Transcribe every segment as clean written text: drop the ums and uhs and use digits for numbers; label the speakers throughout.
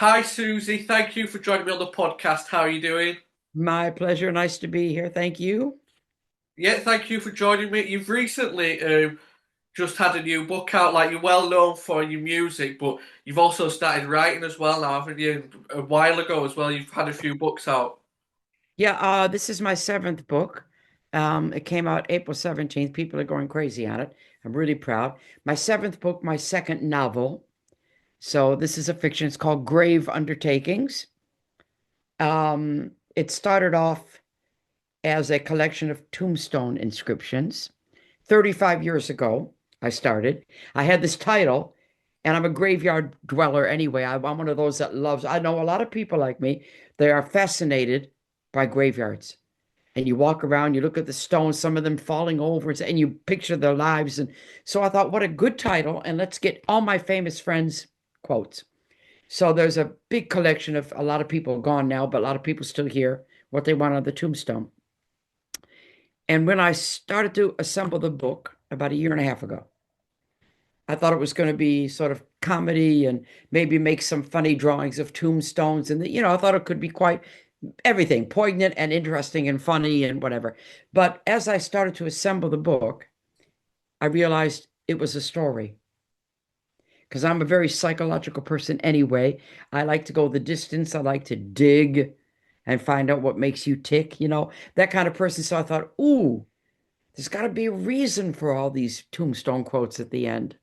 Speaker 1: Hi, Susie. Thank you for joining me on the podcast. How are you doing?
Speaker 2: My pleasure. Nice to be here. Thank you.
Speaker 1: Yeah, thank you for joining me. You've recently just had a new book out. Like you're well known for your music, but you've also started writing as well now, haven't you? A while ago as well, you've had a few books out.
Speaker 2: Yeah, this is my seventh book. It came out April 17th. People are going crazy on it. I'm really proud. My seventh book, my second novel. So this is a fiction. It's called Grave Undertakings. It started off as a collection of tombstone inscriptions. 35 years ago, I started. I had this title, and I'm a graveyard dweller anyway. I'm one of those that loves, I know a lot of people like me, they are fascinated by graveyards. And you walk around, you look at the stones, some of them falling over, and you picture their lives. And so I thought, what a good title. And let's get all my famous friends' quotes. So there's a big collection of a lot of people gone now, but a lot of people still here, what they want on the tombstone. And when I started to assemble the book about a year and a half ago, I thought it was going to be sort of comedy and maybe make some funny drawings of tombstones. And, I thought it could be quite everything poignant and interesting and funny and whatever. But as I started to assemble the book, I realized it was a story because I'm a very psychological person anyway. I like to go the distance, I like to dig and find out what makes you tick, that kind of person. So I thought, ooh, there's got to be a reason for all these tombstone quotes at the end.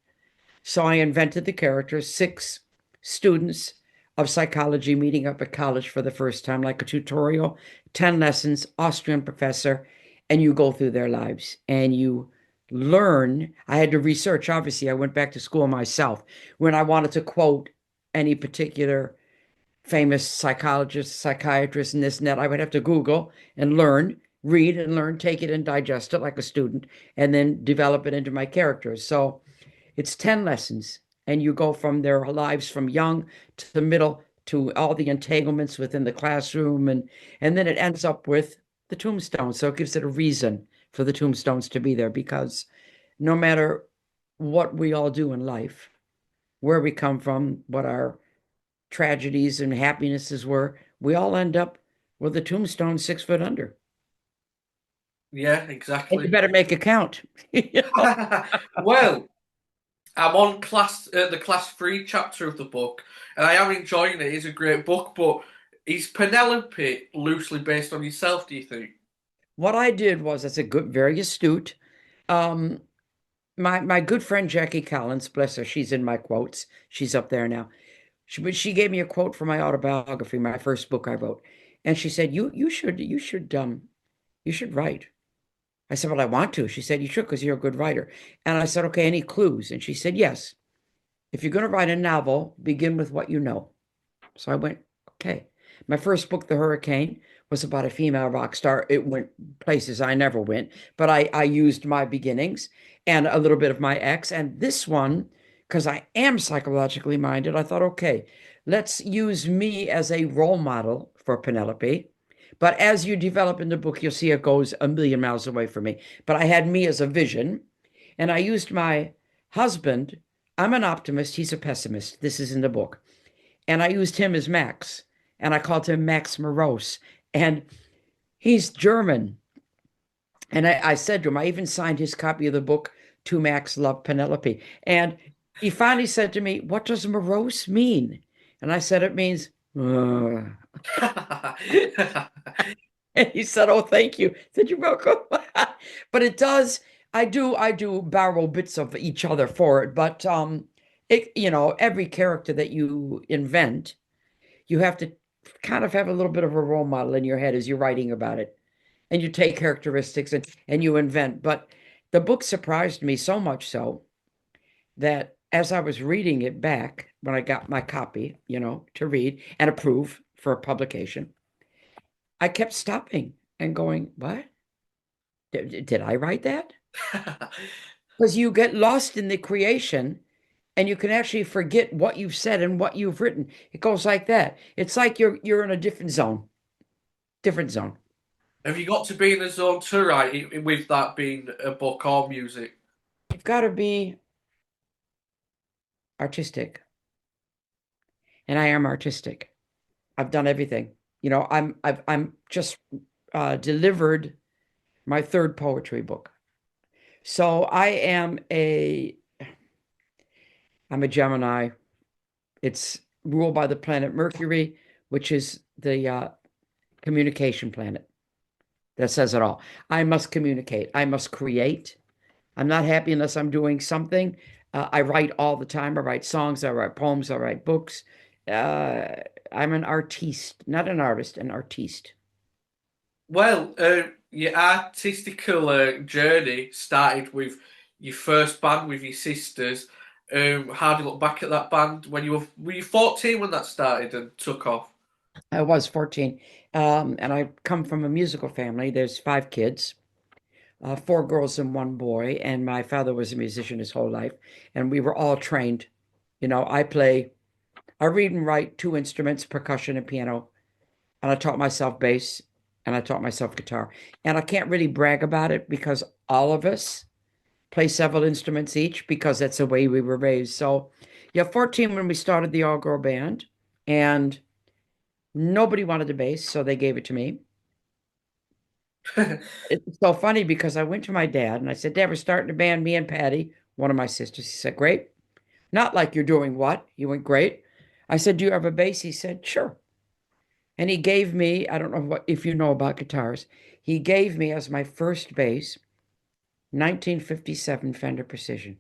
Speaker 2: So I invented the characters, six students of psychology meeting up at college for the first time, like a tutorial, 10 lessons, Austrian professor, and you go through their lives and you learn. I had to research, obviously, I went back to school myself when I wanted to quote any particular famous psychologist, psychiatrist, and this and that. I would have to Google and learn, read and learn, take it and digest it like a student, and then develop it into my characters. So it's 10 lessons, and you go from their lives from young to the middle to all the entanglements within the classroom, and then it ends up with the tombstone. So it gives it a reason for the tombstones to be there because no matter what we all do in life, where we come from, what our tragedies and happinesses were, we all end up with a tombstone 6 foot under.
Speaker 1: Yeah,
Speaker 2: And you
Speaker 1: exactly.
Speaker 2: better make it count.
Speaker 1: Well, I'm on the class three chapter of the book, and I am enjoying it. It's a great book, but is Penelope loosely based on yourself? Do you think?
Speaker 2: What I did was, that's a good, very astute. Um, my good friend Jackie Collins, bless her, she's in my quotes. She's up there now. But she gave me a quote from my autobiography, my first book I wrote, and she said, you should write." I said, "Well, I want to." She said, "You should, because you're a good writer." And I said, "Okay, any clues?" And she said, "Yes. If you're going to write a novel, begin with what you know." So I went, "Okay." My first book, The Hurricane, was about a female rock star. It went places I never went, but I used my beginnings and a little bit of my ex. And this one, because I am psychologically minded, I thought, okay, let's use me as a role model for Penelope. But as you develop in the book, you'll see it goes a million miles away from me. But I had me as a vision, and I used my husband. I'm an optimist, he's a pessimist. This is in the book. And I used him as Max, and I called him Max Morose. And he's German. And I said to him, I even signed his copy of the book, To Max Love Penelope. And he finally said to me, "What does morose mean?" And I said, "It means, ugh." And he said, "Oh, thank you." I said, "You're welcome." But it does, I do borrow bits of each other for it. But every character that you invent, you have to kind of have a little bit of a role model in your head as you're writing about it. And you take characteristics and you invent. But the book surprised me so much so that as I was reading it back, when I got my copy, to read and approve for publication, I kept stopping and going, "What? Did I write that?" Because you get lost in the creation and you can actually forget what you've said and what you've written. It goes like that. It's like you're in a different zone, different zone.
Speaker 1: Have you got to be in a zone to write with that being a book or music?
Speaker 2: You've got to be artistic. and I am artistic. I've done everything. I'm just delivered my third poetry book. So I'm a Gemini. It's ruled by the planet Mercury, which is the communication planet. That says it all. I must communicate. I must create. I'm not happy unless I'm doing something. I write all the time. I write songs. I write poems. I write books. Uh, I'm an artiste, not an artist, an artiste.
Speaker 1: Well, your artistical journey started with your first band with your sisters. How do you look back at that band when were you 14 when that started and took off?
Speaker 2: I was 14, and I come from a musical family. There's five kids, four girls and one boy, and my father was a musician his whole life, and we were all trained. I read and write two instruments, percussion and piano, and I taught myself bass and I taught myself guitar. And I can't really brag about it because all of us play several instruments each because that's the way we were raised. So, yeah, 14 when we started the all-girl band, and nobody wanted the bass, so they gave it to me. It's so funny because I went to my dad and I said, Dad, we're starting a band, me and Patty, one of my sisters. He said, Great. Not like you're doing what? He went, Great. I said, Do you have a bass? He said, Sure. And he gave me, I don't know what if you know about guitars, he gave me as my first bass 1957 Fender Precision.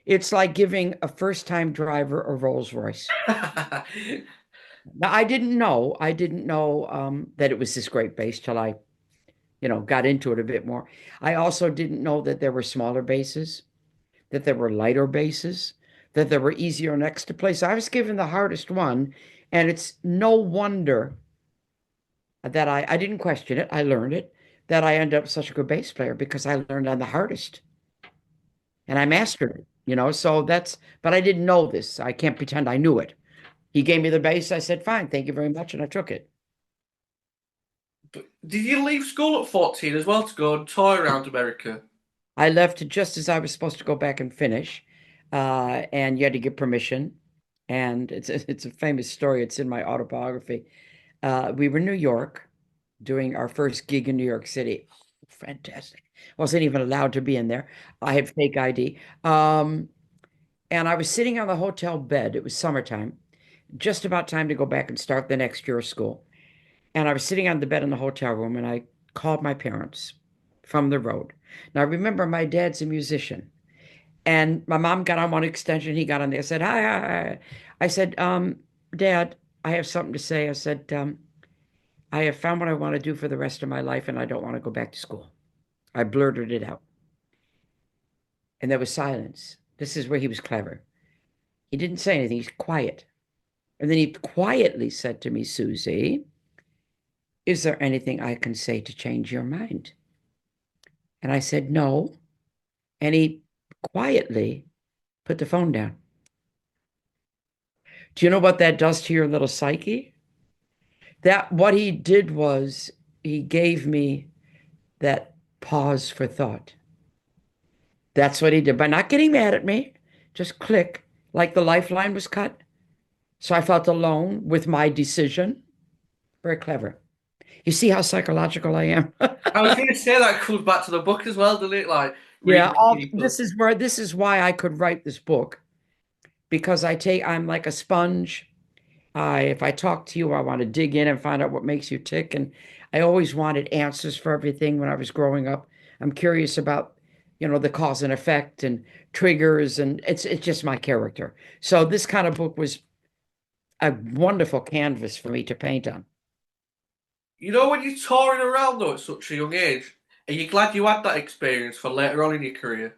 Speaker 2: It's like giving a first-time driver a Rolls Royce. Now, I didn't know that it was this great bass till I, got into it a bit more. I also didn't know that there were smaller basses, that there were lighter basses, that there were easier necks to play. So I was given the hardest one, and it's no wonder that I didn't question it. I learned it, that I ended up such a good bass player because I learned on the hardest and I mastered it. So but I didn't know this. I can't pretend I knew it. He gave me the bass. I said, fine, thank you very much. And I took it.
Speaker 1: Did you leave school at 14 as well to go and tour around America?
Speaker 2: I left just as I was supposed to go back and finish. And you had to get permission. And it's a famous story. It's in my autobiography. We were in New York doing our first gig in New York City. Fantastic. Wasn't even allowed to be in there. I had fake ID. And I was sitting on the hotel bed. It was summertime, just about time to go back and start the next year of school. And I was sitting on the bed in the hotel room and I called my parents from the road. Now, remember, my dad's a musician. And my mom got on one extension. He got on there. I said, Hi, hi, hi. I said, Dad, I have something to say. I said, I have found what I want to do for the rest of my life and I don't want to go back to school. I blurted it out. And there was silence. This is where he was clever. He didn't say anything. He's quiet. And then he quietly said to me, Susie, is there anything I can say to change your mind? And I said, no. And he quietly put the phone down. Do you know what that does to your little psyche? That what he did was he gave me that pause for thought. That's what he did by not getting mad at me, just click, like the lifeline was cut. So I felt alone with my decision. Very clever. You see how psychological I am?
Speaker 1: I was going to say that comes back to the book as well, doesn't it? Like
Speaker 2: Yeah,
Speaker 1: reading people.
Speaker 2: this is why I could write this book because I'm like a sponge. If I talk to you, I want to dig in and find out what makes you tick. And I always wanted answers for everything when I was growing up. I'm curious about, the cause and effect and triggers, and it's just my character. So this kind of book was a wonderful canvas for me to paint on.
Speaker 1: You know, when you're touring around though at such a young age, are you glad you had that experience for later on in your career?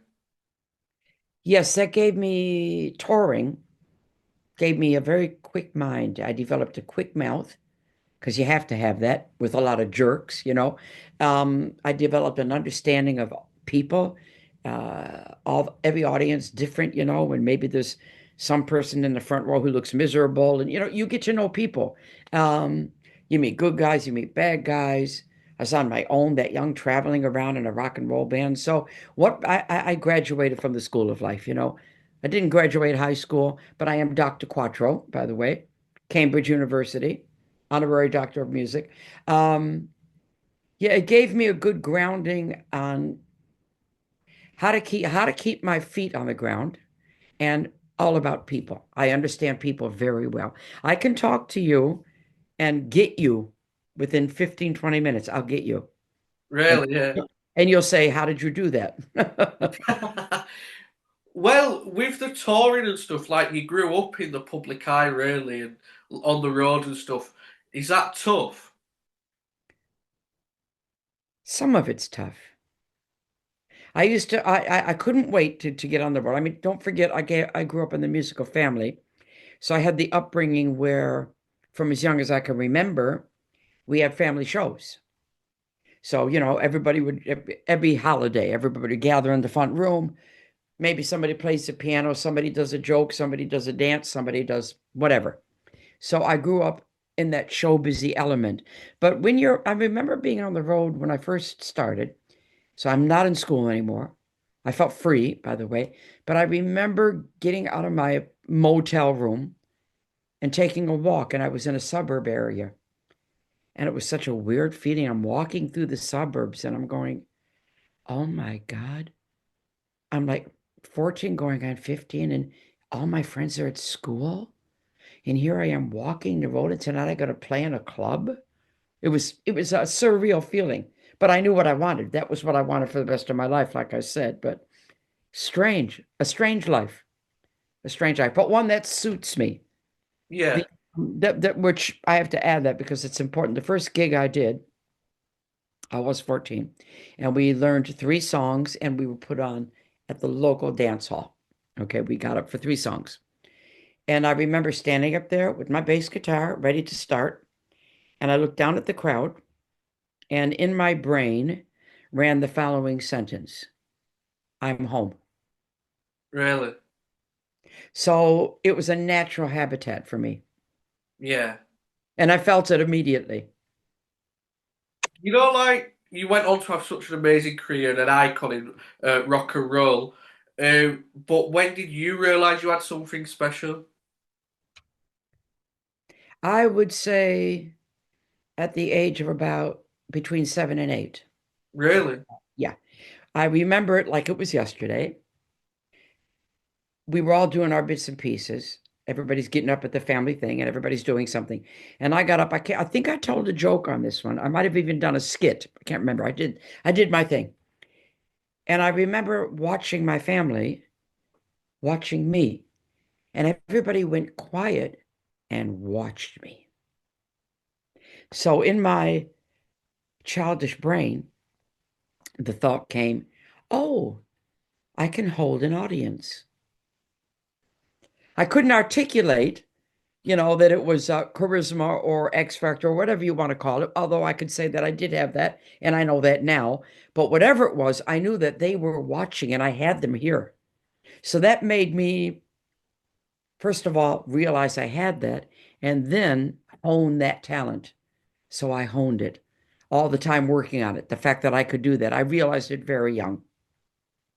Speaker 2: Yes, that gave me touring, gave me a very quick mind. I developed a quick mouth because you have to have that with a lot of jerks. I developed an understanding of people, all every audience different, and maybe there's some person in the front row who looks miserable, and you get to know people. Um, you meet good guys, you meet bad guys. I was on my own, that young, traveling around in a rock and roll band. So I graduated from the school of life. I didn't graduate high school, but I am Dr. Quattro, by the way, Cambridge University, honorary doctor of music. Um, yeah, it gave me a good grounding on how to keep my feet on the ground and all about people. I understand people very well. I can talk to you and get you within 15, 20 minutes. I'll get you. And
Speaker 1: Really, yeah.
Speaker 2: and you'll say, "How did you do that?"
Speaker 1: Well, with the touring and stuff, like you grew up in the public eye, really, and on the road and stuff. Is that tough?
Speaker 2: Some of it's tough. I couldn't wait to get on the road. I mean, don't forget, I grew up in the musical family. So I had the upbringing where, from as young as I can remember, we had family shows. So, everybody would, every holiday, everybody would gather in the front room. Maybe somebody plays the piano, somebody does a joke, somebody does a dance, somebody does whatever. So I grew up in that show busy element. But I remember being on the road when I first started. So I'm not in school anymore. I felt free, by the way. But I remember getting out of my motel room and taking a walk, and I was in a suburb area. And it was such a weird feeling. I'm walking through the suburbs and I'm going, oh my God. I'm like 14 going on 15, and all my friends are at school. And here I am walking the road, and tonight I got to play in a club. It was a surreal feeling, but I knew what I wanted. That was what I wanted for the rest of my life, like I said. But a strange life, a strange life, but one that suits me.
Speaker 1: Yeah,
Speaker 2: The that which I have to add that because it's important. The first gig I did, I was 14, and we learned three songs, and we were put on at the local dance hall. Okay, we got up for three songs. And I remember standing up there with my bass guitar ready to start, and I looked down at the crowd, and in my brain ran the following sentence: I'm home.
Speaker 1: really.
Speaker 2: So it was a natural habitat for me,
Speaker 1: Yeah.
Speaker 2: and I felt it immediately.
Speaker 1: Like you went on to have such an amazing career and an icon in rock and roll. But when did you realize you had something special?
Speaker 2: I would say at the age of about between 7 and 8.
Speaker 1: Really?
Speaker 2: Yeah, I remember it like it was yesterday. We were all doing our bits and pieces. Everybody's getting up at the family thing and everybody's doing something. And I got up. I think I told a joke on this one. I might have even done a skit. I can't remember. I did my thing. And I remember watching my family watching me. And everybody went quiet and watched me. So in my childish brain, the thought came, oh, I can hold an audience. I couldn't articulate, that it was charisma or X factor or whatever you want to call it. Although I could say that I did have that, and I know that now. But whatever it was, I knew that they were watching and I had them here. So that made me, first of all, realize I had that and then hone that talent. So I honed it all the time working on it. The fact that I could do that, I realized it very young.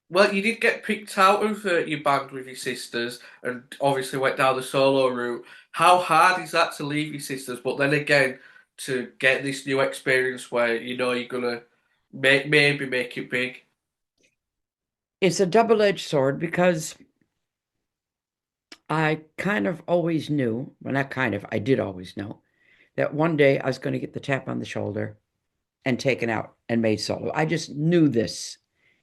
Speaker 1: Well, you did get picked out of your band with your sisters and obviously went down the solo route. How hard is that to leave your sisters? But then again, to get this new experience where you know you're gonna maybe make it big.
Speaker 2: It's a double-edged sword because I kind of always knew, well, not kind of, I did always know that one day I was going to get the tap on the shoulder and taken out and made solo. I just knew this.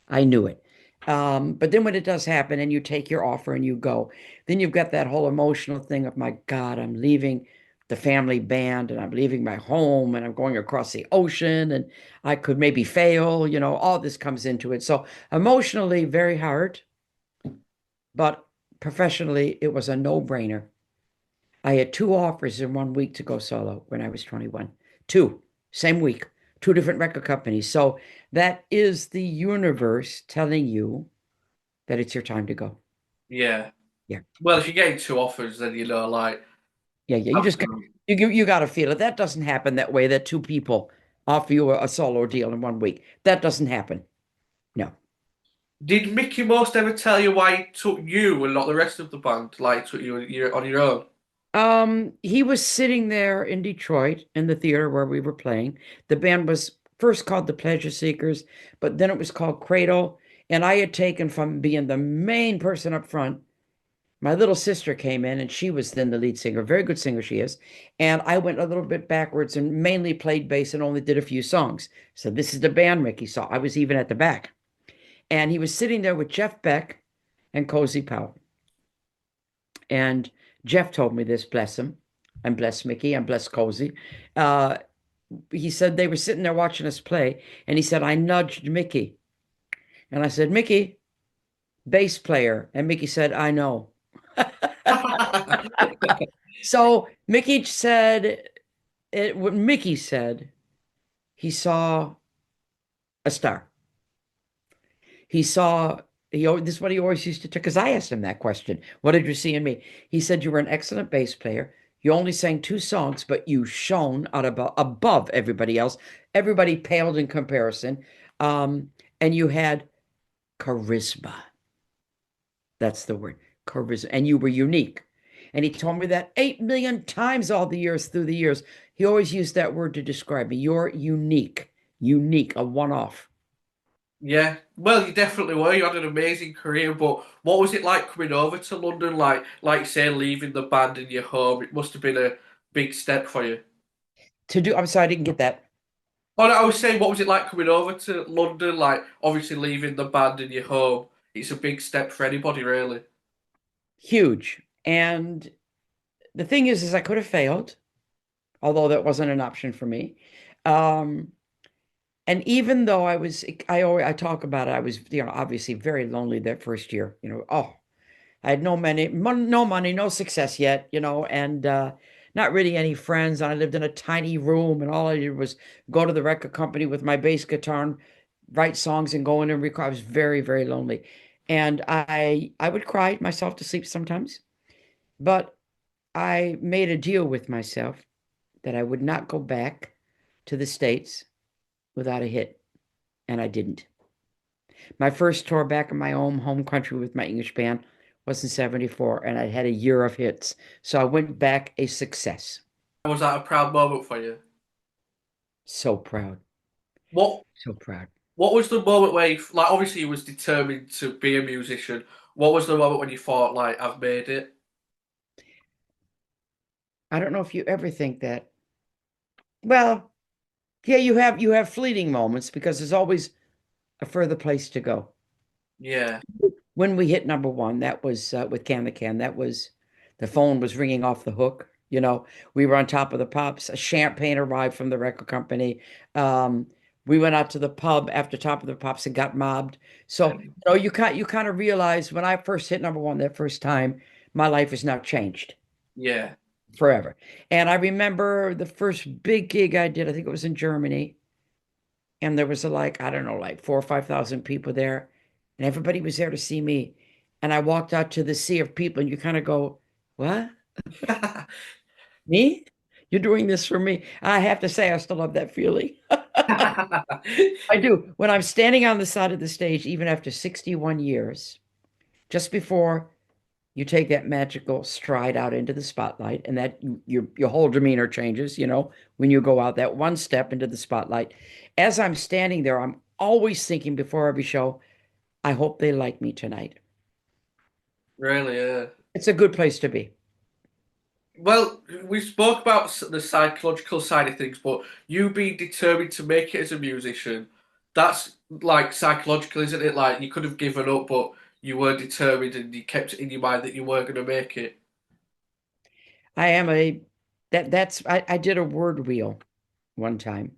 Speaker 2: I knew it. But then when it does happen and you take your offer and you go, then you've got that whole emotional thing of, my God, I'm leaving the family band and I'm leaving my home and I'm going across the ocean and I could maybe fail, all this comes into it. So emotionally, very hard, but professionally, it was a no-brainer. I had two offers in 1 week to go solo when I was 21. Two, same week, two different record companies. So that is the universe telling you that it's your time to go.
Speaker 1: Yeah.
Speaker 2: Yeah.
Speaker 1: Well, if you're getting two offers, then like
Speaker 2: Yeah, yeah. You just got
Speaker 1: absolutely.
Speaker 2: you got to feel it. That doesn't happen that way, that two people offer you a solo deal in 1 week. That doesn't happen. No.
Speaker 1: Did Mickey Most ever tell you why he took you and not the rest of the band? Like took you on your own?
Speaker 2: He was sitting there in Detroit in the theater where we were playing. The band was first called the Pleasure Seekers, but then it was called Cradle. And I had taken from being the main person up front. My little sister came in and she was then the lead singer, very good singer she is. And I went a little bit backwards and mainly played bass and only did a few songs. So this is the band Mickey saw. I was even at the back. And he was sitting there with Jeff Beck and Cozy Powell. And Jeff told me this, bless him. And bless Mickey and bless Cozy. Uh, he said they were sitting there watching us play, and he said, I nudged Mickey. And I said, Mickey, bass player. And Mickey said, I know. So Mickey said, what Mickey said, he saw a star. He saw, this is what he always used to do, because I asked him that question. What did you see in me? He said, you were an excellent bass player. You only sang two songs, but you shone out above everybody else. Everybody paled in comparison. And you had charisma. That's the word, charisma. And you were unique. And he told me that 8 million times all the years through the years. He always used that word to describe me. You're unique, a one-off.
Speaker 1: Yeah, well, you definitely were. You had an amazing career, but what was it like coming over to London? Like say, leaving the band in your home. It must have been a big step for you.
Speaker 2: I'm sorry, I didn't get that.
Speaker 1: Oh, no, I was saying, what was it like coming over to London? Like, obviously leaving the band in your home. It's a big step for anybody, really.
Speaker 2: Huge. And the thing is I could have failed, although that wasn't an option for me. Um, and even though I talk about it, I was, obviously very lonely that first year. Oh, I had no money, no success yet, and not really any friends. I lived in a tiny room, and all I did was go to the record company with my bass guitar and write songs and go in and record. I was very, very lonely, and I would cry myself to sleep sometimes, but I made a deal with myself that I would not go back to the States without a hit, and I didn't. My first tour back in my own home country with my English band was in 74, and I had a year of hits. So I went back a success.
Speaker 1: Was that a proud moment for you?
Speaker 2: So proud.
Speaker 1: What
Speaker 2: So proud.
Speaker 1: What was the moment where like, obviously you was determined to be a musician. What was the moment when you thought, like, I've made it?
Speaker 2: I don't know if you ever think that. Well, yeah, you have fleeting moments because there's always a further place to go.
Speaker 1: Yeah.
Speaker 2: When we hit number one, that was with Can the Can. That was the phone was ringing off the hook. We were on Top of the Pops. A champagne arrived from the record company. Um, we went out to the pub after Top of the Pops and got mobbed. So, you kind of realize when I first hit number one that first time, my life has now changed
Speaker 1: Yeah.
Speaker 2: forever. And I remember the first big gig I did, I think it was in Germany, and there was like, I don't know, like 4 or 5 thousand people there, and everybody was there to see me. And I walked out to the sea of people, and you kind of go, what? Me? You're doing this for me? I have to say, I still love that feeling. I do. When I'm standing on the side of the stage, even after 61 years, just before you take that magical stride out into the spotlight, and that your whole demeanor changes, when you go out that one step into the spotlight. As I'm standing there, I'm always thinking before every show, I hope they like me tonight.
Speaker 1: Really, yeah.
Speaker 2: It's a good place to be.
Speaker 1: Well, we spoke about the psychological side of things, but you being determined to make it as a musician, that's like psychological, isn't it? Like you could have given up, but you were determined and you kept it in your mind that you were going to make it.
Speaker 2: I am a I did a word wheel one time,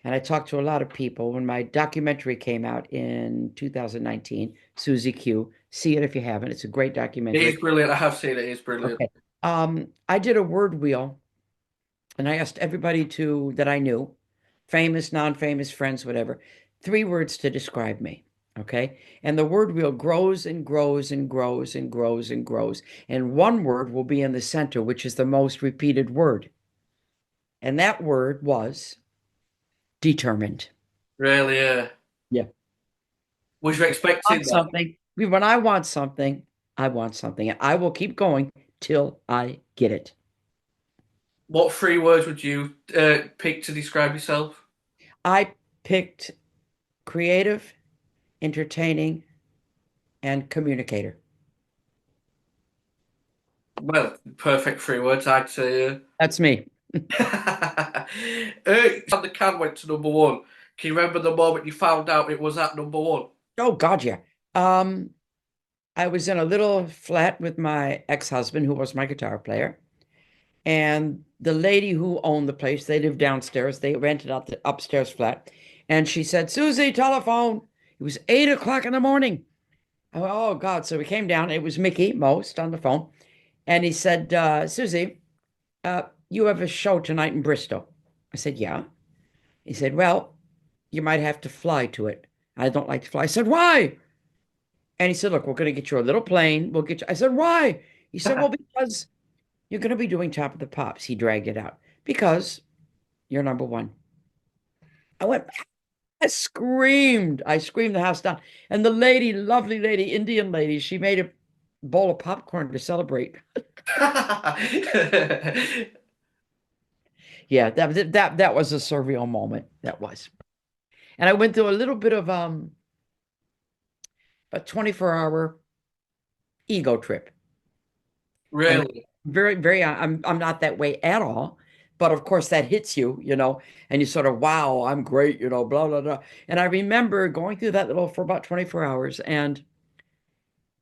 Speaker 2: and I talked to a lot of people when my documentary came out in 2019, Suzi Q. See it if you haven't. It's a great
Speaker 1: It is
Speaker 2: documentary.
Speaker 1: brilliant. I have seen it. It is brilliant.
Speaker 2: Okay. I did a word wheel, and I asked everybody that I knew, famous, non-famous, friends, whatever, 3 words to describe me. Okay. And the word wheel grows and grows and grows and grows and grows. And one word will be in the center, which is the most repeated word. And that word was determined.
Speaker 1: Really, yeah.
Speaker 2: Yeah.
Speaker 1: Was you expecting
Speaker 2: Want
Speaker 1: that?
Speaker 2: something. When I want something, I want something. And I will keep going till I get it.
Speaker 1: What three words would you pick to describe yourself?
Speaker 2: I picked creative, entertaining, and communicator.
Speaker 1: Well, perfect three words, I'd say.
Speaker 2: That's me.
Speaker 1: And the can went to number one. Can you remember the moment you found out it was at number one?
Speaker 2: Oh God, yeah. Um, I was in a little flat with my ex-husband, who was my guitar player, and the lady who owned the place, they lived downstairs. They rented out the upstairs flat, and she said, "Susie, telephone." It was 8 o'clock in the morning. I went, oh God! So we came down. It was Mickey Most on the phone, and he said, "Susie, you have a show tonight in Bristol." I said, "Yeah." He said, "Well, you might have to fly to it." I don't like to fly. I said, "Why?" And he said, "Look, we're going to get you a little plane. We'll get you." I said, "Why?" He said, "Well, because you're going to be doing Top of the Pops." He dragged it out. "Because you're number one." I went, I screamed. I screamed the house down. And the lady, lovely lady, Indian lady, she made a bowl of popcorn to celebrate. Yeah, that was a surreal moment. That was. And I went through a little bit of a 24-hour ego trip. And
Speaker 1: Really?
Speaker 2: very, very, I'm not that way at all. But of course, that hits you, and you sort of, wow, I'm great, blah, blah, blah. And I remember going through that little for about 24 hours. And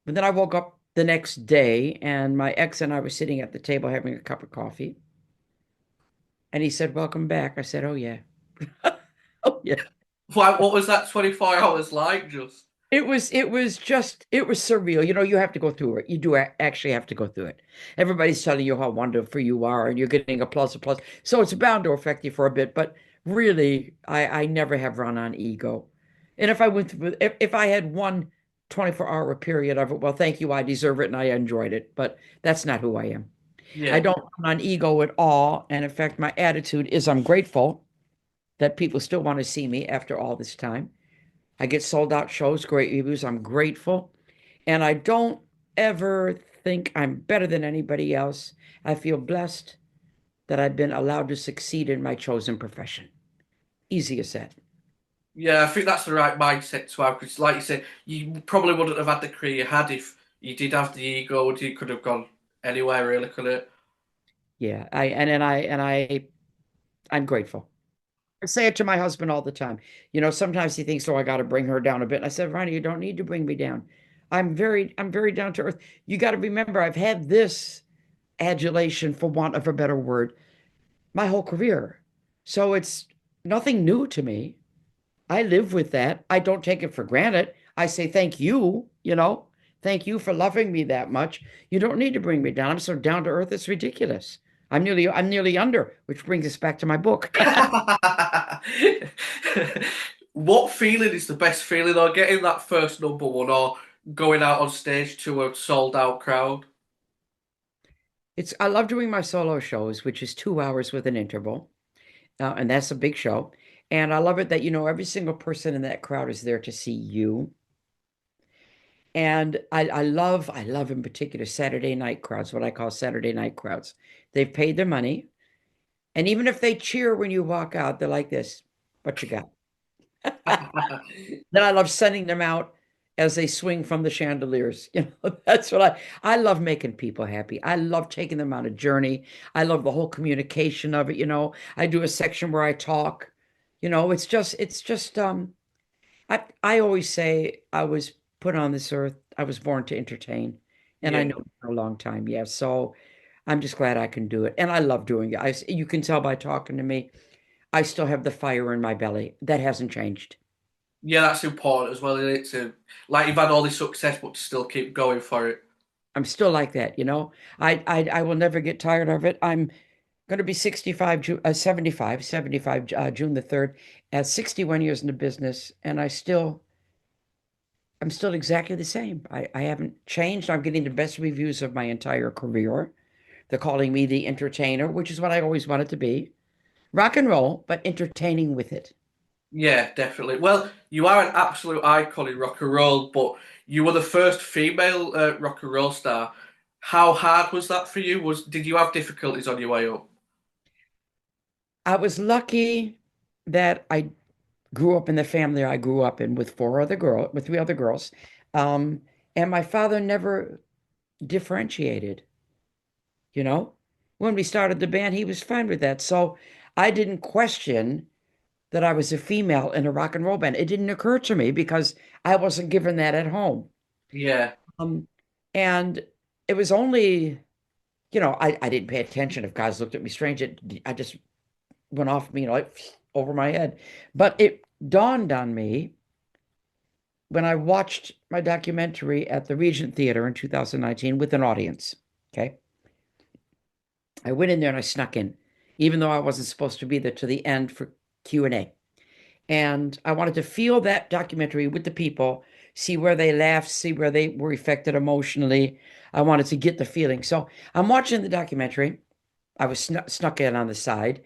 Speaker 2: but then I woke up the next day, and my ex and I were sitting at the table having a cup of coffee. And he said, "Welcome back." I said, "Oh, yeah." Oh, yeah.
Speaker 1: What was that 24 hours like just?
Speaker 2: It was surreal. You have to go through it. You do actually have to go through it. Everybody's telling you how wonderful you are, and you're getting applause, applause. So it's bound to affect you for a bit, but really, I never have run on ego. And if I went through, if I had one 24-hour period of it, well, thank you, I deserve it, and I enjoyed it. But that's not who I am. I
Speaker 1: Yeah.
Speaker 2: don't run on ego at all. And in fact, my attitude is I'm grateful that people still want to see me after all this time. I get sold out shows, great reviews. I'm grateful. And I don't ever think I'm better than anybody else. I feel blessed that I've been allowed to succeed in my chosen profession. Easy as that.
Speaker 1: Yeah, I think that's the right mindset to have because, like you said, you probably wouldn't have had the career you had if you did have the ego. You could have gone anywhere, really, could it?
Speaker 2: Yeah. I'm grateful. I say it to my husband all the time. Sometimes he thinks, "Oh, I got to bring her down a bit." And I said, "Ronnie, you don't need to bring me down. I'm very down to earth. You got to remember, I've had this adulation, for want of a better word, my whole career. So it's nothing new to me. I live with that. I don't take it for granted. I say thank you. Thank you for loving me that much. You don't need to bring me down. I'm so down to earth, it's ridiculous. I'm nearly under, which brings us back to my book.
Speaker 1: What feeling is the best feeling, or getting that first number one, or going out on stage to a sold out crowd?
Speaker 2: I love doing my solo shows, which is 2 hours with an interval, and that's a big show. And I love it that every single person in that crowd is there to see you. And I love in particular Saturday night crowds, what I call Saturday night crowds. They've paid their money. And even if they cheer when you walk out, they're like this, "What you got?" Then I love sending them out as they swing from the chandeliers. That's what I love making people happy. I love taking them on a journey. I love the whole communication of it. I do a section where I talk. I always say I was put on this earth, I was born to entertain. And I
Speaker 1: Yeah.
Speaker 2: know for a long time. Yeah. So I'm just glad I can do it. And I love doing it. You can tell by talking to me, I still have the fire in my belly. That hasn't changed.
Speaker 1: Yeah, that's important as well, isn't it? To like you've had all this success, but to still keep going for it.
Speaker 2: I'm still like that. I will never get tired of it. I'm going to be 65, 75, June the 3rd, at 61 years in the business, and I'm still exactly the same. I haven't changed. I'm getting the best reviews of my entire career. They're calling me the entertainer, which is what I always wanted to be. Rock and roll, but entertaining with it.
Speaker 1: Yeah, definitely. Well, you are an absolute icon in rock and roll, but you were the first female rock and roll star. How hard was that for you? Did you have difficulties on your way up?
Speaker 2: I was lucky that I grew up in the family I grew up in with with three other girls. Um, and my father never differentiated, you know. When we started the band, he was fine with that. So I didn't question that I was a female in a rock and roll band. It didn't occur to me because I wasn't given that at home.
Speaker 1: Yeah.
Speaker 2: Um, and it was only, I didn't pay attention if guys looked at me strange. I just went off me, like over my head. But it dawned on me when I watched my documentary at the Regent Theater in 2019 with an audience. Okay. I went in there and I snuck in, even though I wasn't supposed to be there to the end for Q&A. And I wanted to feel that documentary with the people, see where they laughed, see where they were affected emotionally. I wanted to get the feeling. So I'm watching the documentary. I was snuck in on the side,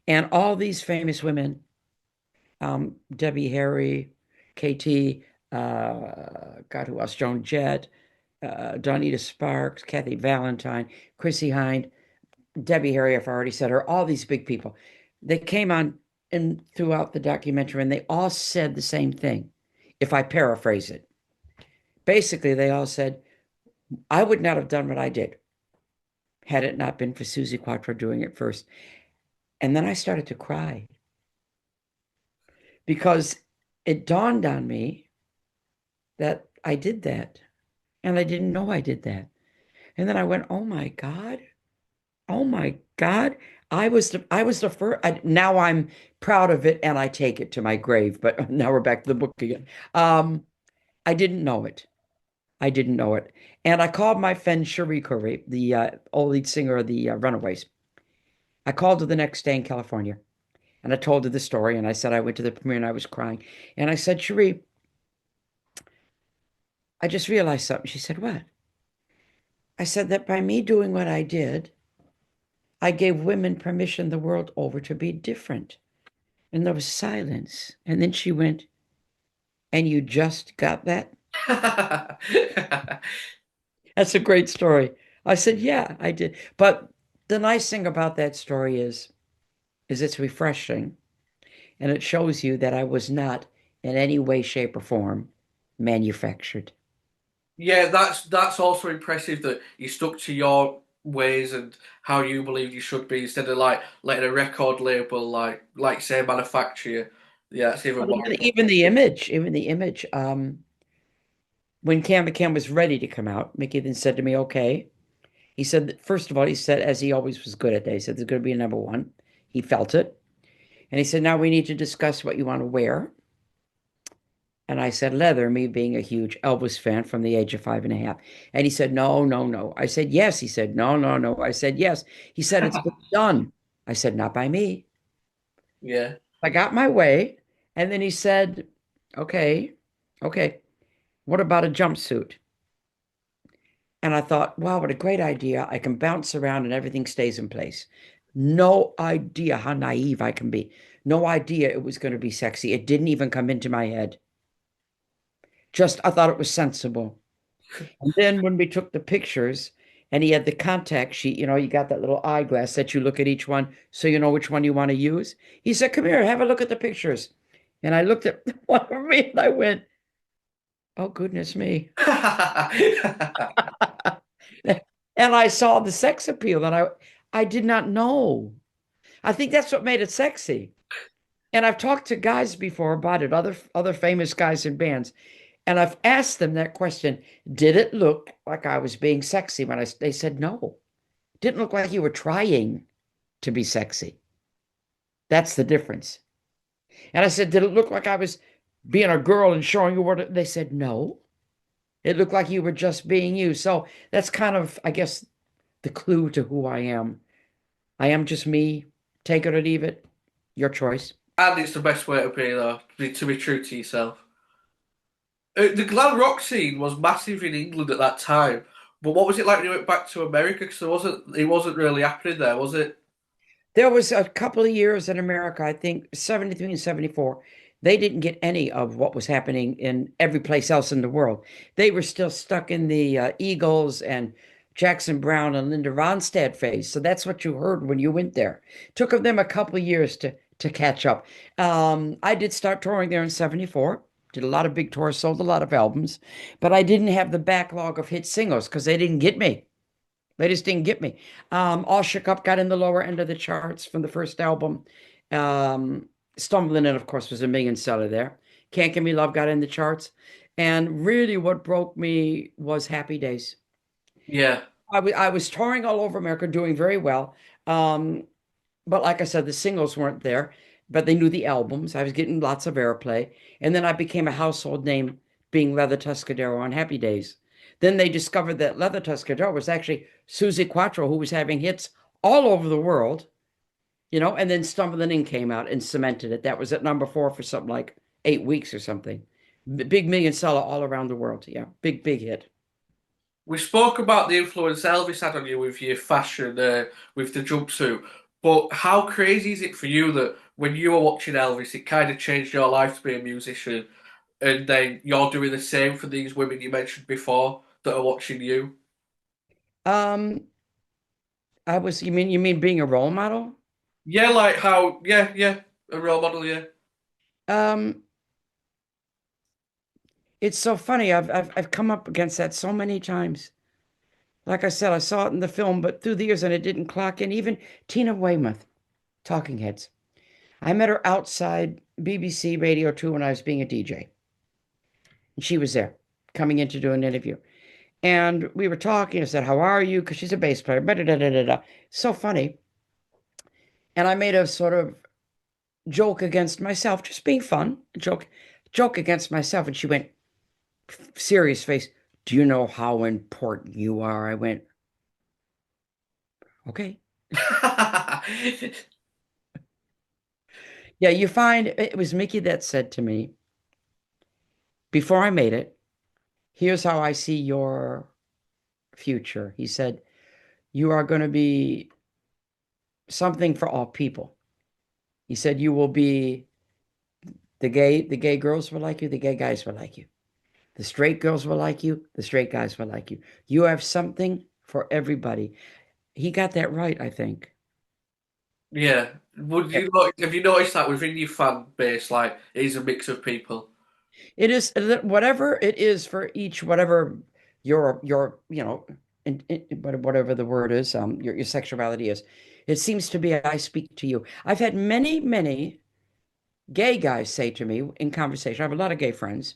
Speaker 2: and all these famous women, Debbie Harry, KT, God, who else? Joan Jett, Donita Sparks, Kathy Valentine, Chrissie Hynde, Debbie Harry, I've already said her, all these big people. They came on and throughout the documentary, and they all said the same thing, if I paraphrase it. Basically, they all said, I would not have done what I did had it not been for Suzi Quatro doing it first. And then I started to cry because it dawned on me that I did that. And I didn't know I did that. And then I went, oh my God. Oh my God. I was the first. Now I'm proud of it and I take it to my grave. But now we're back to the book again. Um, I didn't know it. I didn't know it. And I called my friend Cherie Curry, the old lead singer of the Runaways. I called her the next day in California and I told her the story. And I said I went to the premiere and I was crying. And I said, Cherie, I just realized something. She said, what? I said that by me doing what I did, I gave women permission the world over to be different. And there was silence. And then she went, and you just got that? That's a great story. I said, yeah, I did. But the nice thing about that story is it's refreshing and it shows you that I was not in any way, shape, or form manufactured.
Speaker 1: Yeah, that's also impressive that you stuck to your ways and how you believe you should be instead of like letting a record label like say manufacture you. Yeah, it's even
Speaker 2: Well,
Speaker 1: more
Speaker 2: even
Speaker 1: impressive.
Speaker 2: the image, even the image. When Cam was ready to come out, Mickey then said to me, okay. He said, first of all, he said, as he always was good at that, he said, there's going to be a number one. He felt it. And he said, now we need to discuss what you want to wear. And I said, leather, me being a huge Elvis fan from the age of 5.5. And he said, no, no, no. I said, yes. He said, no, no, no. I said, yes. He said, it's been done. I said, not by me.
Speaker 1: Yeah.
Speaker 2: I got my way. And then he said, okay, okay, what about a jumpsuit? And I thought, wow, what a great idea. I can bounce around and everything stays in place. No idea how naive I can be. No idea it was going to be sexy. It didn't even come into my head. Just, I thought it was sensible. And then when we took the pictures and he had the contact sheet, you got that little eyeglass that you look at each one so you know which one you want to use. He said, come here, have a look at the pictures. And I looked at one of me and I went, oh, goodness me. And I saw the sex appeal and I did not know. I think that's what made it sexy. And I've talked to guys before about it, other famous guys in bands, and I've asked them that question: did it look like I was being sexy when they said no? Didn't look like you were trying to be sexy. That's the difference. And I said, did it look like I was being a girl and showing you what? They said no. It looked like you were just being you. So that's kind of, I guess, the clue to who I am. I am just me. Take it or leave it. Your choice.
Speaker 1: And it's the best way to be though, to be true to yourself. The glam rock scene was massive in England at that time, but what was it like when you went back to America? Because it wasn't really happening there, was it?
Speaker 2: There was a couple of years in America, I think 73 and 74. They didn't get any of what was happening in every place else in the world. They were still stuck in the Eagles and Jackson Brown and Linda Ronstadt phase. So that's what you heard when you went there. Took them a couple of years to catch up. I did start touring there in '74. Did a lot of big tours, sold a lot of albums, but I didn't have the backlog of hit singles because they didn't get me. They just didn't get me. All Shook Up got in the lower end of the charts from the first album. Stumbling In, of course, was a million seller there. Can't Give Me Love got in the charts. And really what broke me was Happy Days.
Speaker 1: Yeah.
Speaker 2: I was touring all over America, doing very well. Um, but like I said, the singles weren't there, but they knew the albums. I was getting lots of airplay. And then I became a household name being Leather Tuscadero on Happy Days. Then they discovered that Leather Tuscadero was actually Suzi Quatro, who was having hits all over the world, and then Stumbling In came out and cemented it. That was at number 4 for something like 8 weeks or something. Big million seller all around the world. Yeah, big, big hit.
Speaker 1: We spoke about the influence Elvis had on you with your fashion, with the jumpsuit. But how crazy is it for you that when you were watching Elvis, it kind of changed your life to be a musician, and then you're doing the same for these women you mentioned before that are watching you?
Speaker 2: Um, you mean being a role model?
Speaker 1: Yeah, like how, yeah, yeah, a role model, yeah.
Speaker 2: Um, it's so funny. I've come up against that so many times. Like I said, I saw it in the film, but through the years, and it didn't clock in. Even Tina Weymouth, Talking Heads. I met her outside BBC Radio 2 when I was being a DJ. And she was there, coming in to do an interview. And we were talking. I said, "How are you?" Because she's a bass player. Da-da-da-da-da. So funny. And I made a sort of joke against myself, just being fun, joke against myself. And she went, serious face, "Do you know how important you are?" I went, "Okay." Yeah, you find it was Mickey that said to me before I made it, "Here's how I see your future." He said, "You are going to be something for all people." He said, "You will be the gay girls will like you, the gay guys will like you. The straight girls will like you, the straight guys will like you. You have something for everybody." He got that right, I think.
Speaker 1: Yeah. Have you noticed that within your fan base, like, it is a mix of people?
Speaker 2: It is whatever it is for each, whatever your whatever the word is, your sexuality is. It seems to be I speak to you. I've had many, many gay guys say to me in conversation. I have a lot of gay friends,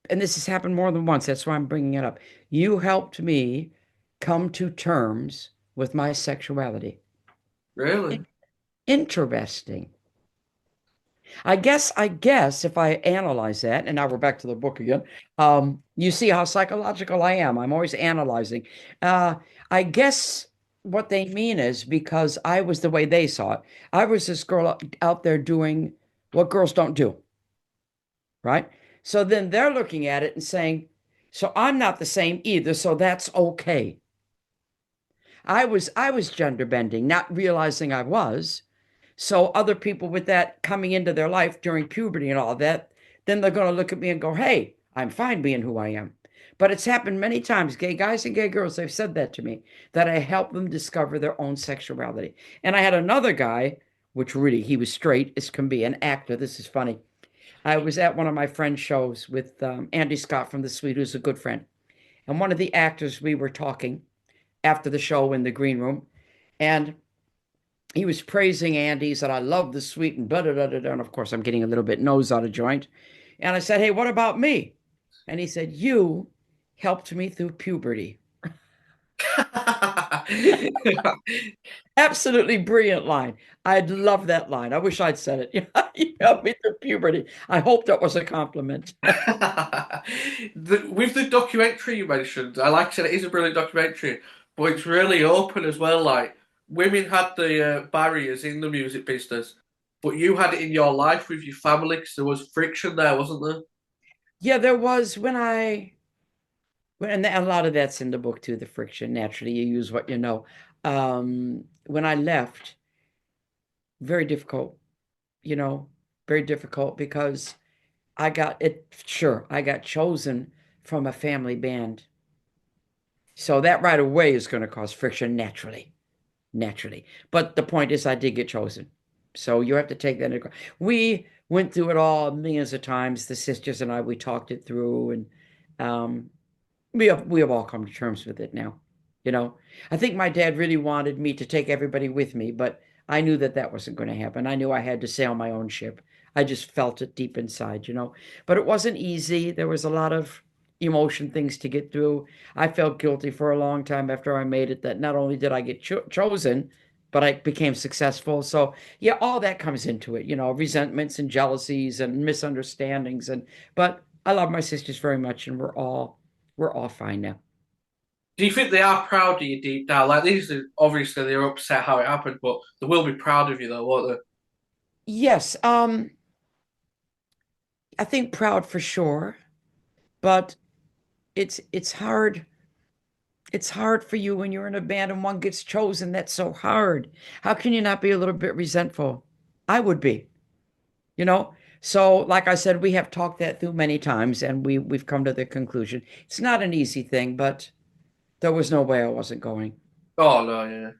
Speaker 2: and this has happened more than once. That's why I'm bringing it up. You helped me come to terms with my sexuality.
Speaker 1: Really?
Speaker 2: Interesting. I guess if I analyze that, and now we're back to the book again, you see how psychological I am. I'm always analyzing. Uh, I guess what they mean is because I was the way they saw it. I was this girl out there doing what girls don't do, right? So then they're looking at it and saying, so I'm not the same either, so that's okay. I was gender bending, not realizing I was. So other people with that coming into their life during puberty and all that, then they're going to look at me and go, "Hey, I'm fine being who I am." But it's happened many times. Gay guys and gay girls, they've said that to me, that I help them discover their own sexuality. And I had another guy, which really, he was straight as can be, an actor. This is funny. I was at one of my friend's shows with Andy Scott from The Suite, who's a good friend. And one of the actors, we were talking after the show in the green room. And he was praising Andy. He said, "I love the Suite," and blah, blah, blah, blah. And of course, I'm getting a little bit nose out of joint. And I said, "Hey, what about me?" And he said, "You helped me through puberty." Absolutely brilliant line. I'd love that line. I wish I'd said it. You helped me through puberty. I hope that was a compliment.
Speaker 1: With the documentary you mentioned, I like I said, it is a brilliant documentary, but it's really open as well. Like, women had the barriers in the music business, but you had it in your life with your family because there was friction there, wasn't there?
Speaker 2: Yeah, there was and a lot of that's in the book too, the friction. Naturally, you use what you know. When I left, very difficult, you know. very difficult because I got it. Sure, I got chosen from a family band. So that right away is going to cause friction naturally, naturally. But the point is, I did get chosen. So you have to take that into account. We went through it all millions of times. The sisters and I, we talked it through, and um, we have all come to terms with it now. You know, I think my dad really wanted me to take everybody with me, but I knew that that wasn't going to happen. I knew I had to sail my own ship. I just felt it deep inside, you know. But it wasn't easy. There was a lot of emotion things to get through. I felt guilty for a long time after I made it that not only did I get chosen, but I became successful. So, yeah, all that comes into it, you know, resentments and jealousies and misunderstandings but I love my sisters very much and we're all fine now.
Speaker 1: Do you think they are proud of you deep down? Like these, are, obviously they're upset how it happened, but they will be proud of you though, won't they?
Speaker 2: Yes, I think proud for sure, but it's hard. It's hard for you when you're in a band and one gets chosen. That's so hard. How can you not be a little bit resentful? I would be, you know? So, like I said, we have talked that through many times and we've come to the conclusion. It's not an easy thing, but there was no way I wasn't going.
Speaker 1: Oh no, yeah.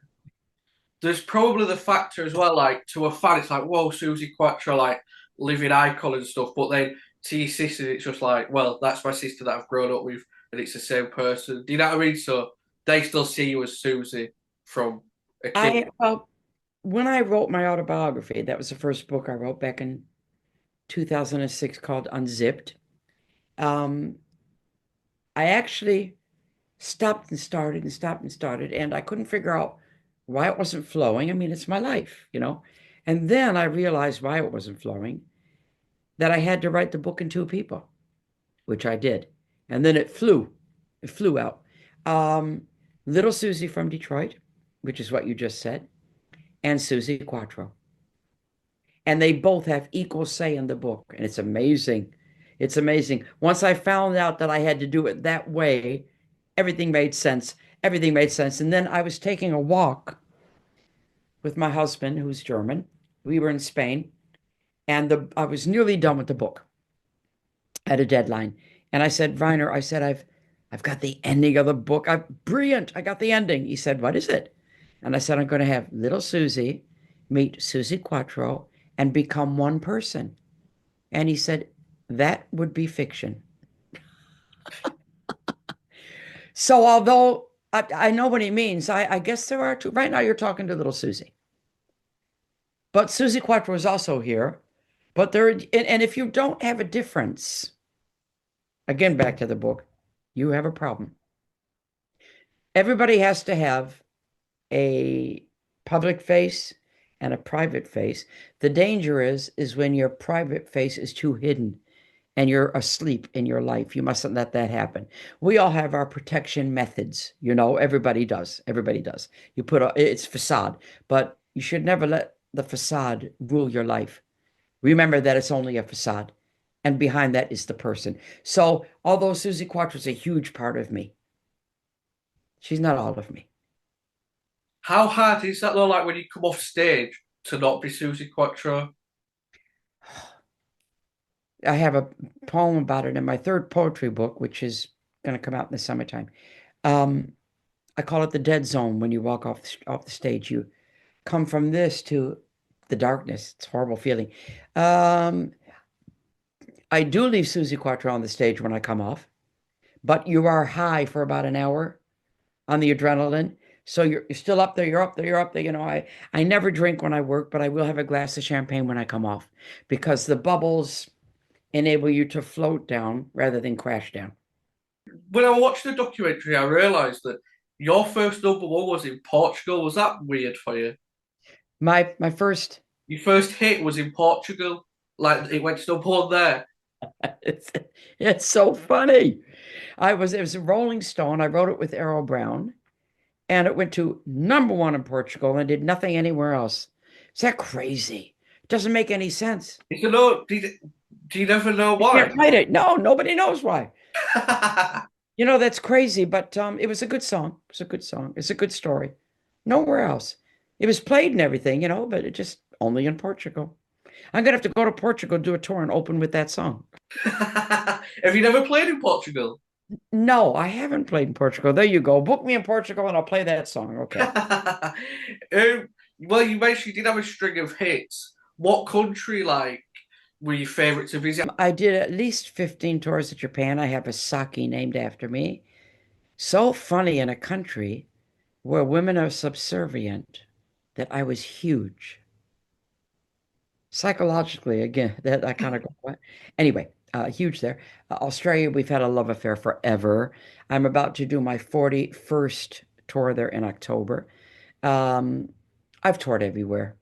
Speaker 1: There's probably the factor as well, like to a fan, it's like, whoa, Suzi Quatro, like living icon and stuff. But then to your sister, it's just like, well, that's my sister that I've grown up with, and it's the same person. Do you know what I mean? So they still see you as Susie from a kid.
Speaker 2: I when I wrote my autobiography, that was the first book I wrote back in 2006 called Unzipped. Um, I actually stopped and started and stopped and started, and I couldn't figure out why it wasn't flowing. I mean, it's my life, you know. And then I realized why it wasn't flowing, that I had to write the book in two people, which I did. And then it flew. It flew out. Um, Little Susie from Detroit, which is what you just said, and Suzi Quatro. And they both have equal say in the book. And it's amazing. It's amazing. Once I found out that I had to do it that way, everything made sense. Everything made sense. And then I was taking a walk with my husband, who's German. We were in Spain, and I was nearly done with the book at a deadline. And I said, Reiner, I said, I've got the ending of the book. Brilliant. I got the ending. He said, what is it? And I said, I'm going to have little Susie meet Suzi Quatro and become one person. And he said, that would be fiction. So although I know what he means, I guess there are two. Right now, you're talking to little Susie. But Suzi Quatro is also here. But and if you don't have a difference, again, back to the book, you have a problem. Everybody has to have a public face and a private face. The danger is when your private face is too hidden and you're asleep in your life. You mustn't let that happen. We all have our protection methods, you know, everybody does. Everybody does. It's facade, but you should never let the facade rule your life. Remember that it's only a facade, and behind that is the person. So, although Suzi Quatro is a huge part of me, she's not all of me.
Speaker 1: How hard is that though? Like when you come off stage to not be Suzi Quatro?
Speaker 2: I have a poem about it in my third poetry book, which is going to come out in the summertime. Um, I call it the dead zone. When you walk off the stage, you come from this to the darkness. It's a horrible feeling. Um, I do leave Suzi Quatro on the stage when I come off, but you are high for about an hour on the adrenaline. So you're still up there, you're up there, you're up there. You know, I never drink when I work, but I will have a glass of champagne when I come off because the bubbles enable you to float down rather than crash down.
Speaker 1: When I watched the documentary, I realised that your first number one was in Portugal. Was that weird for you?
Speaker 2: My first
Speaker 1: Your first hit was in Portugal. Like it went to number one there.
Speaker 2: it's, it's so funny. It was a Rolling Stone. I wrote it with Errol Brown, and it went to number one in Portugal and did nothing anywhere else. Is that crazy? It doesn't make any sense.
Speaker 1: You know, do you never know
Speaker 2: You
Speaker 1: why?
Speaker 2: can't write it. No, nobody knows why. You know, that's crazy, but it was a good song. It was a good song. It's a good story. Nowhere else. It was played and everything, you know, but it just only in Portugal. I'm gonna have to go to Portugal, do a tour, and open with that song.
Speaker 1: Have you never played in Portugal?
Speaker 2: No, I haven't played in Portugal. There you go. Book me in Portugal, and I'll play that song. Okay.
Speaker 1: um, well, you mentioned you did have a string of hits. What country, like, were your favorite to visit?
Speaker 2: I did at least 15 tours of Japan. I have a sake named after me. So funny in a country where women are subservient that I was huge. Psychologically, again, that I kind of go, what? Anyway, huge there. Australia, we've had a love affair forever. I'm about to do my 41st tour there in October. Um, I've toured everywhere.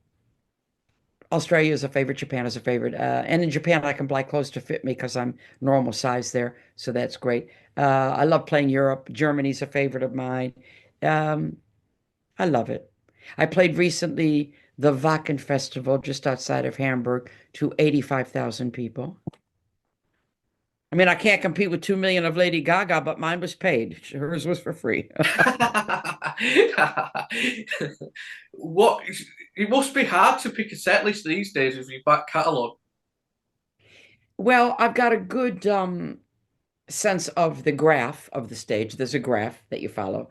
Speaker 2: Australia is a favorite, Japan is a favorite. And in Japan, I can buy clothes to fit me because I'm normal size there. So that's great. I love playing Europe. Germany's a favorite of mine. Um, I love it. I played recently the Wacken Festival just outside of Hamburg to 85,000 people. I mean, I can't compete with 2 million of Lady Gaga, but mine was paid. Hers was for free.
Speaker 1: What? It must be hard to pick a set list these days with your back catalogue.
Speaker 2: Well, I've got a good sense of the graph of the stage. There's a graph that you follow.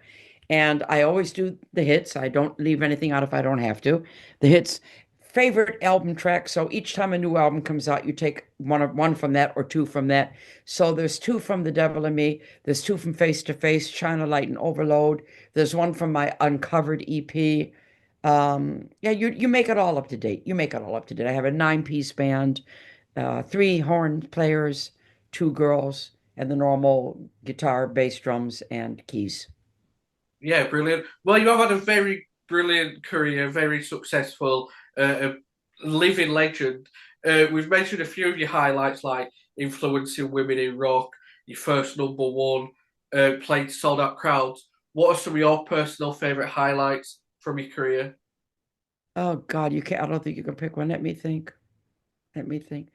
Speaker 2: And I always do the hits. I don't leave anything out if I don't have to. The hits, favorite album track. So each time a new album comes out, you take one from that or two from that. So there's two from The Devil in Me. There's two from Face to Face, China Light and Overload. There's one from my Uncovered EP. Yeah, you make it all up to date. You make it all up to date. I have a nine-piece band, three horn players, two girls, and the normal guitar, bass, drums, and keys.
Speaker 1: Yeah, brilliant. Well, you have had a very brilliant career, very successful, a living legend. We've mentioned a few of your highlights, like influencing women in rock, your first number one, playing sold out crowds. What are some of your personal favorite highlights from your career?
Speaker 2: Oh God, you can't. I don't think you can pick one. Let me think. Let me think.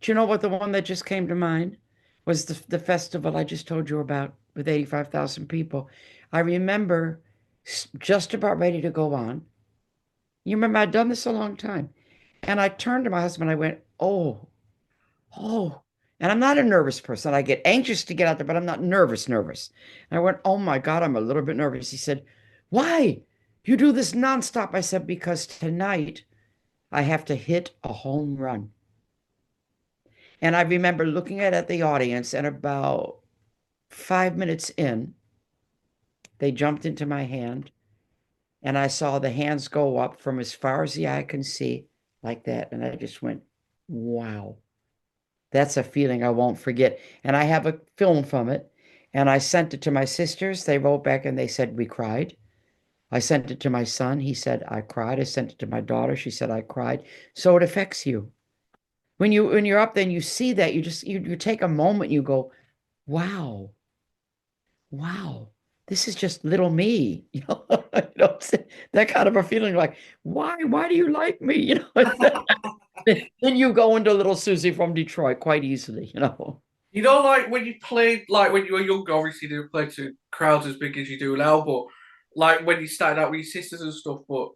Speaker 2: Do you know what the one that just came to mind was the festival I just told you about with 85,000 people. I remember just about ready to go on. You remember I'd done this a long time. And I turned to my husband, I went, oh, oh. And I'm not a nervous person. I get anxious to get out there, but I'm not nervous. And I went, oh my God, I'm a little bit nervous. He said, why? You do this nonstop. I said, because tonight I have to hit a home run. And I remember looking at the audience, and about 5 minutes in, they jumped into my hand, and I saw the hands go up from as far as the eye can see, like that. And I just went, wow, that's a feeling I won't forget. And I have a film from it, and I sent it to my sisters. They wrote back and they said, we cried. I sent it to my son. He said, I cried. I sent it to my daughter. She said, I cried. So it affects you. When you're up there and you see that, you take a moment, you go, wow, wow, this is just little me. That kind of a feeling like, why do you like me? Then you go into little Susie from Detroit quite easily.
Speaker 1: You know, like when you played, like when you were younger, obviously you didn't play to crowds as big as you do now, but like when you started out with your sisters and stuff, but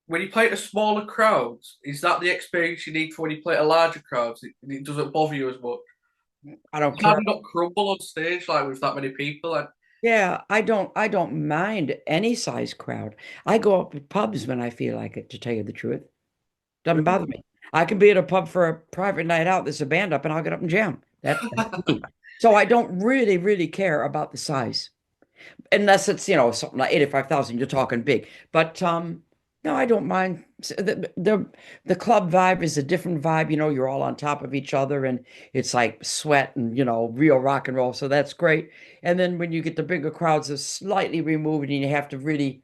Speaker 1: when you play to smaller crowds, is that the experience you need for when you play to larger crowds? It doesn't bother you as much.
Speaker 2: I don't
Speaker 1: How
Speaker 2: care.
Speaker 1: do you not crumble on stage like with that many people? And
Speaker 2: Yeah, I don't mind any size crowd. I go up at pubs when I feel like it, to tell you the truth. Doesn't bother me. I can be at a pub for a private night out. There's a band up, and I'll get up and jam. That's me. So I don't really, really care about the size, unless it's something like 85,000. You're talking big, but no, I don't mind. The club vibe is a different vibe. You're all on top of each other, and it's like sweat and real rock and roll. So that's great. And then when you get the bigger crowds, are slightly removed, and you have to really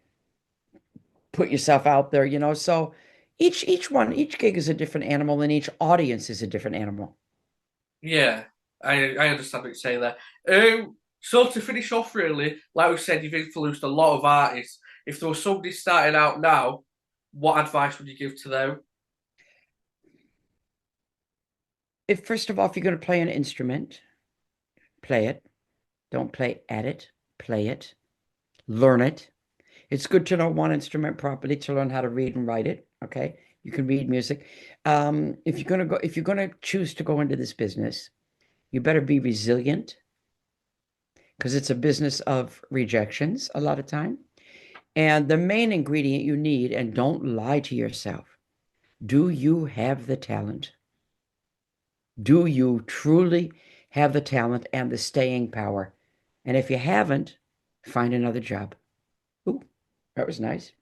Speaker 2: put yourself out there. So each gig is a different animal, and each audience is a different animal.
Speaker 1: yeah, I understand what you're saying there. So to finish off, really, like we said, you've influenced a lot of artists. If there was somebody starting out now, what advice would you give to them?
Speaker 2: If first of all, if you're going to play an instrument, play it. Don't play at it. Play it. Learn it. It's good to know one instrument properly to learn how to read and write it. Okay. You can read music. If you're gonna choose to go into this business, you better be resilient because it's a business of rejections a lot of time. And the main ingredient you need, and don't lie to yourself, do you have the talent? Do you truly have the talent and the staying power? And if you haven't, find another job. Ooh, that was nice.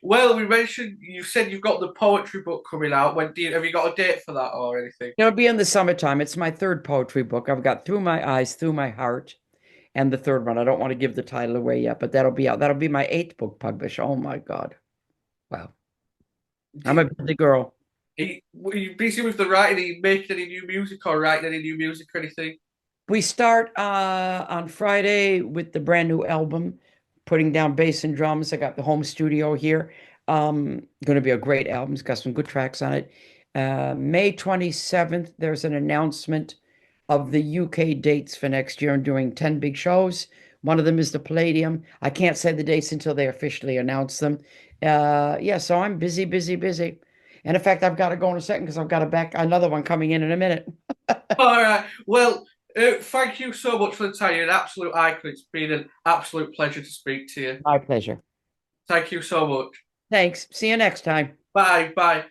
Speaker 1: Well, we mentioned you said you've got the poetry book coming out. When do you, have you got a date for that or anything?
Speaker 2: It'll be in the summertime. It's my third poetry book. I've got Through My Eyes, Through My Heart, and the third one. I don't want to give the title away yet, but that'll be out. That'll be my eighth book published. Oh my God. Wow. I'm
Speaker 1: Do,
Speaker 2: a busy girl.
Speaker 1: were you busy with the writing? Are you making any new music or writing any new music or anything?
Speaker 2: We start on Friday with the brand new album, putting down bass and drums. I got the home studio here. Going to be a great album. It's got some good tracks on it. May 27th, there's an announcement of the UK dates for next year. I'm doing 10 big shows. One of them is the Palladium. I can't say the dates until they officially announce them. Yeah, so I'm busy, busy, busy. And in fact, I've got to go in a second because I've got another one coming in a minute.
Speaker 1: All right. Well, thank you so much for the time. You're an absolute icon. It's been an absolute pleasure to speak to you.
Speaker 2: My pleasure.
Speaker 1: Thank you so much.
Speaker 2: Thanks. See you next time.
Speaker 1: Bye. Bye.